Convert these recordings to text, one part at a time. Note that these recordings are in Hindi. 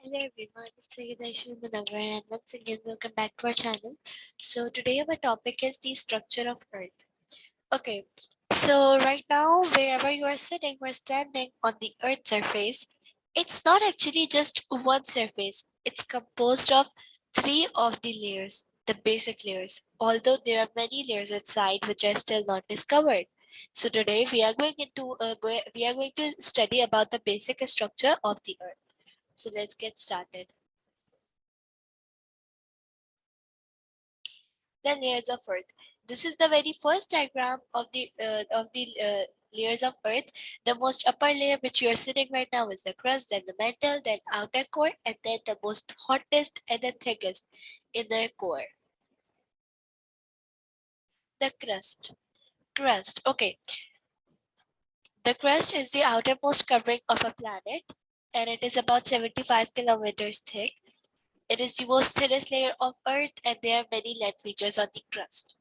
Hello everyone, it's Aisha Munawar and once again welcome back to our channel. So today our topic is the structure of Earth. Okay, so right now wherever you are sitting or standing on the Earth's surface, it's not actually just one surface. It's composed of three of the layers, the basic layers, although there are many layers inside which are still not discovered. So today we are going to study about the basic structure of the Earth. So let's get started. The layers of Earth. This is the very first diagram of the layers of Earth. The most upper layer, which you are sitting right now, is the crust, then the mantle, then outer core, and then the most hottest and the thickest inner core. The crust. Crust. Okay. The crust is the outermost covering of a planet, and it is about 75 kilometers thick. It is the most thinnest layer of Earth, and there are many land features on the crust.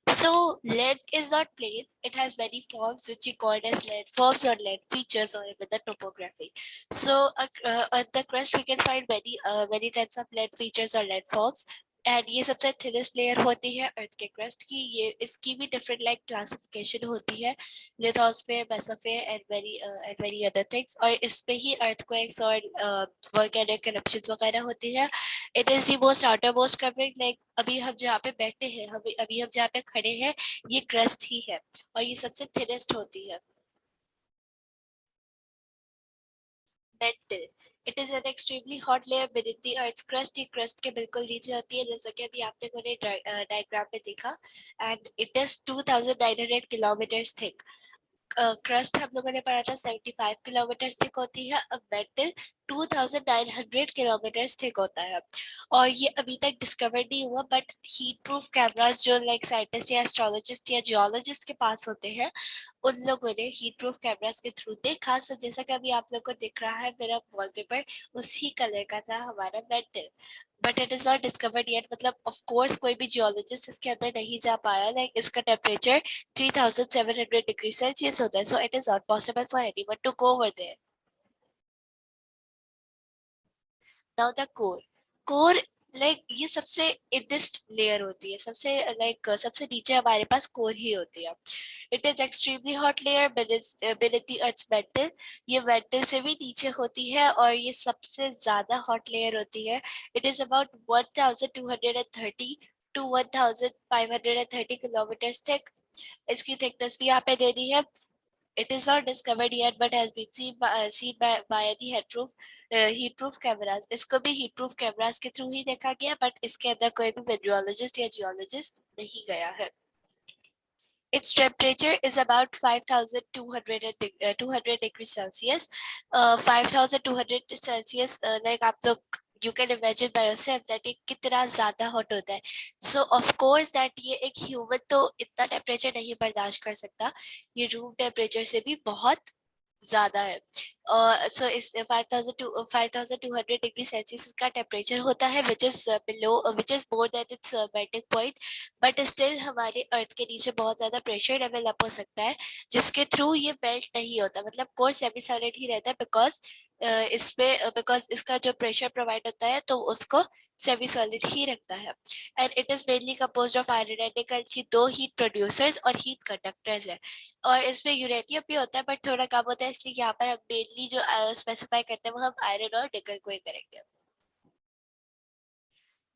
So land is not plain. It has many forms which we call as landforms or land features or even the topography. So on the crust we can find many types of land features or landforms. And ये सबसे थिनेस्ट लेयर होती है अर्थ के क्रस्ट की. ये इसकी भी डिफरेंट लाइक क्लासिफिकेशन होती है, lithosphere, mesosphere and very other things. और इसमें ही अर्थक्वेक्स और वोल्केनिक eruptions वगैरह होती है. It is the most outer most covering. Like अभी हम जहाँ पे बैठे हैं, अभी हम जहाँ पे खड़े हैं, ये क्रस्ट ही है और ये सबसे थिनेस्ट होती है. Mental. It is an extremely hot layer beneath the earth's crust. ये क्रस्ट के बिल्कुल नीचे होती है, जैसा कि अभी आपने कोने डायग्राम में देखा. And it is 2900 kilometre thick. Crust हम लोगों ने पढ़ा था 75 किलोमीटर थिक होती है. अब मेटल 2900 किलोमीटर थिक होता है. और ये अभी तक डिस्कवर नहीं हुआ, बट हीट प्रूफ कैमरास जो लाइक साइंटिस्ट या एस्ट्रोलॉजिस्ट या जियोलॉजिस्ट के पास होते हैं, उन लोगों ने हीट प्रूफ कैमरास के थ्रू देखा. सो जैसा कि अभी आप लोग को दिख रहा है मेरा वॉलपेपर, उसी कलर का था हमारा metal. But it is not discovered yet. मतलब ऑफ कोर्स कोई भी जियोलॉजिस्ट इसके अंदर नहीं जा पाया. लाइक इसका टेम्परेचर 3700 डिग्री सेल्सियस होता है. So it is not possible for anyone to go over there. Now the core. Core like ये सबसे इनिस्ट लेयर होती है. सबसे सबसे नीचे हमारे पास कोर ही होती है. It is extremely hot layer beneath the earth's mantle. ये mantle से भी नीचे होती है और ये सबसे ज्यादा हॉट लेयर होती है. It is about 1230 to 1530 kilometre thick. इसकी थिकनेस भी यहाँ पे दे दी है. It is not discovered yet, but has been seen by the heat-proof cameras. इसको भी heat-proof cameras के थ्रू ही देखा गया, but इसके अंदर कोई भी meteorologist या geologist नहीं गया है. Its temperature is about 200 degrees Celsius. 5200 Celsius, like आप लोग you can imagine by yourself that ये कितना ज़्यादा hot होता है. So of course that ये एक human तो इतना temperature नहीं बर्दाश्त कर सकता. ये room temperature से भी बहुत ज़्यादा है. सो इस 5200 डिग्री सेल्सियस का टेम्परेचर होता है, which is more than it's melting point. But still हमारे अर्थ के नीचे बहुत ज्यादा प्रेशर डेवलप हो सकता है, जिसके थ्रू ये मेल्ट नहीं होता. मतलब कोर सेमी सॉलिड ही रहता है, बिकॉज इसका जो प्रेशर प्रोवाइड होता है तो उसको सेमी सॉलिड ही रखता है. And it is mainly composed of iron and निकल की दो हीट प्रोड्यूसर्स और हीट कंडक्टर्स है. और इसमें यूरेनियम भी होता है, बट थोड़ा कम होता है, इसलिए यहाँ पर हम मेनली जो स्पेसिफाई करते हैं वो हम आयरन और निकल को ही करेंगे.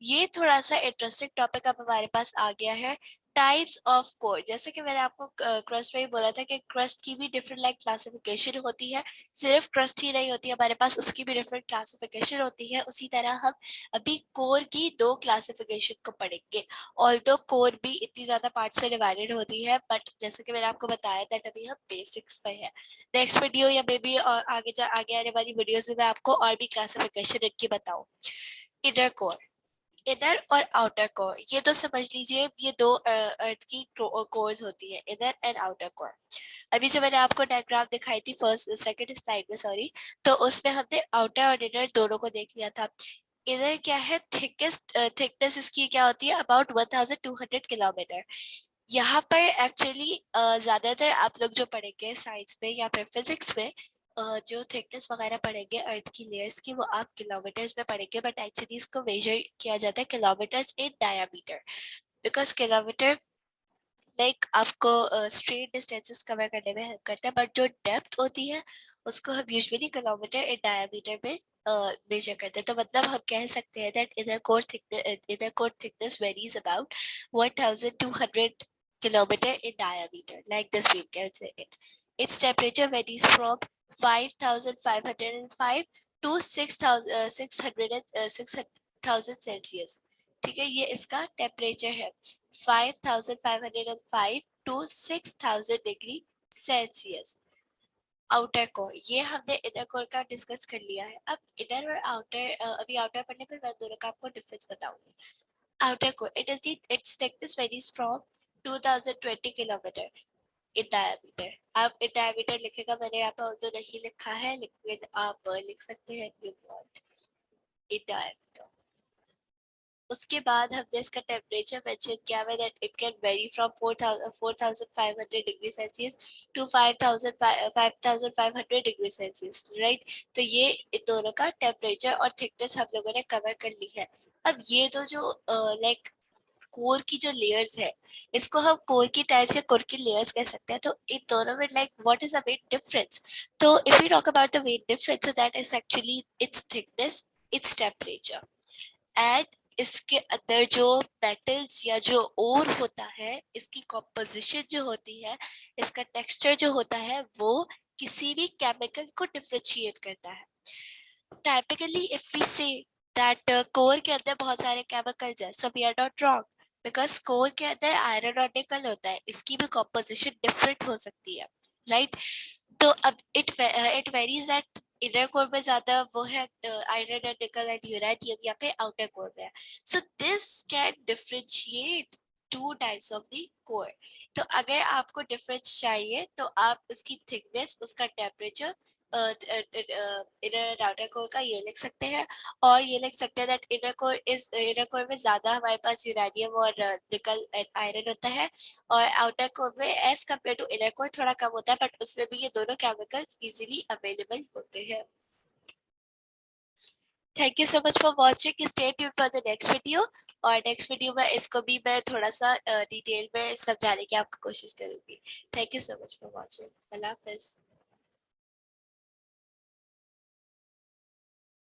ये थोड़ा सा इंटरेस्टिंग टॉपिक अब हमारे पास आ गया है. Types of core. जैसे कि मैंने आपको क्रस्ट में ही बोला था कि क्रस्ट की भी डिफरेंट लाइक क्लासिफिकेशन होती है. सिर्फ क्रस्ट ही नहीं होती हमारे पास, उसकी भी डिफरेंट क्लासिफिकेशन होती है. उसी तरह हम अभी कोर की दो क्लासिफिकेशन को पढ़ेंगे. ऑल्दो कोर भी इतनी ज्यादा पार्ट्स में डिवाइडेड होती है, बट जैसे कि मैंने आपको बताया था अभी हम बेसिक्स पे है. नेक्स्ट वीडियो या मे बी आगे आने वाली वीडियोस में मैं आपको और भी क्लासिफिकेशन इनकी बताऊं. Inner core. इनर और आउटर कोर, ये तो समझ लीजिए ये दो अर्थ की कोर्स होती है, इनर एंड आउटर कोर. अभी जो मैंने आपको डायग्राम दिखाई थी फर्स्ट सेकंड स्लाइड में, सॉरी, तो उसमें हमने आउटर और इनर दोनों को देख लिया था. इनर क्या है, थिकनेस इसकी क्या होती है, अबाउट 1200 किलोमीटर. यहाँ पर एक्चुअली ज्यादातर आप लोग जो पढ़ेंगे साइंस में या फिर फिजिक्स में, जो थिकनेस वगैरह पढ़ेंगे अर्थ की लेयर्स की वो आप किलोमीटर्स में पढ़ेंगे, बट एक्चुअली इसको मेजर किया जाता है kilometres in diameter, because kilometre like आपको स्ट्रेट डिस्टेंसेस कवर करने में हेल्प करता है, बट जो डेप्थ होती है उसको हम यूजुअली किलोमीटर इन डायमीटर में मेजर करते हैं। तो मतलब हम कह सकते हैं that inner core thickness varies about 1200 kilometer in diameter, like this we can say it. Its temperature varies from 5505 to 6000 Celsius. ठीक है, ये इसका टेम्परेचर है 5505 to 6000 degree Celsius. Outer core, ये हमने इनर कोर का डिस्कस कर लिया है। अब इनर और आउटर, अभी आउटर पढ़ने पर मैं दोनों का आपको डिफरेंस बताऊंगी। Outer core, its thickness varies from 2020 kilometre in diameter. आप इन डायमीटर लिखेगा, मैंने यहाँ पर तो नहीं लिखा है, लेकिन आप लिख सकते हैं इन डायमीटर। उसके बाद हमने इसका टेम्परेचर मेंशन किया है that it can vary from 4500 degree Celsius to 5500 degree Celsius, right. तो ये इन दोनों का टेम्परेचर और थिकनेस हम लोगों ने कवर कर ली है। अब ये तो जो लाइक कोर की जो लेयर्स है, इसको हम कोर की टाइप्स या कोर की लेयर्स कह सकते हैं। तो इन दोनों में like what is the main difference? तो if we talk about the main difference, that is actually its thickness, its temperature, and इसके अंदर जो पेटल्स या जो ओर होता है, इसकी कॉम्पोजिशन जो होती है, इसका टेक्सचर जो होता है, वो किसी भी केमिकल को डिफरेंशिएट करता है। Typically if we say that core के अंदर बहुत सारे केमिकल्स हैं, so we are not wrong, because core के अंदर आयरन और निकल होता है, इसकी भी कॉम्पोजिशन डिफरेंट हो सकती है, राइट। तो अब it varies that inner core में ज्यादा वो है आयरन और निकल एंड यूरेनियम, या फिर आउटर कोर में है। So this can differentiate two types of the core. तो अगर आपको डिफरेंस चाहिए तो आप उसकी थिकनेस, उसका टेम्परेचर इनर आउटर कोर का ये लिख सकते हैं, और ये लिख सकते हैं दैट इनर कोर में ज्यादा हमारे पास यूरेनियम और निकल एंड आयरन होता है, और आउटर कोर में as compare to inner core थोड़ा कम होता है, बट उसमें भी ये दोनों केमिकल्स इजीली अवेलेबल होते हैं। Thank you so much for watching, stay tuned for the next video. और नेक्स्ट वीडियो में इसको भी मैं थोड़ा सा डिटेल में समझाने की आपको कोशिश करूंगी। Thank you so much for watching. Allah Hafiz.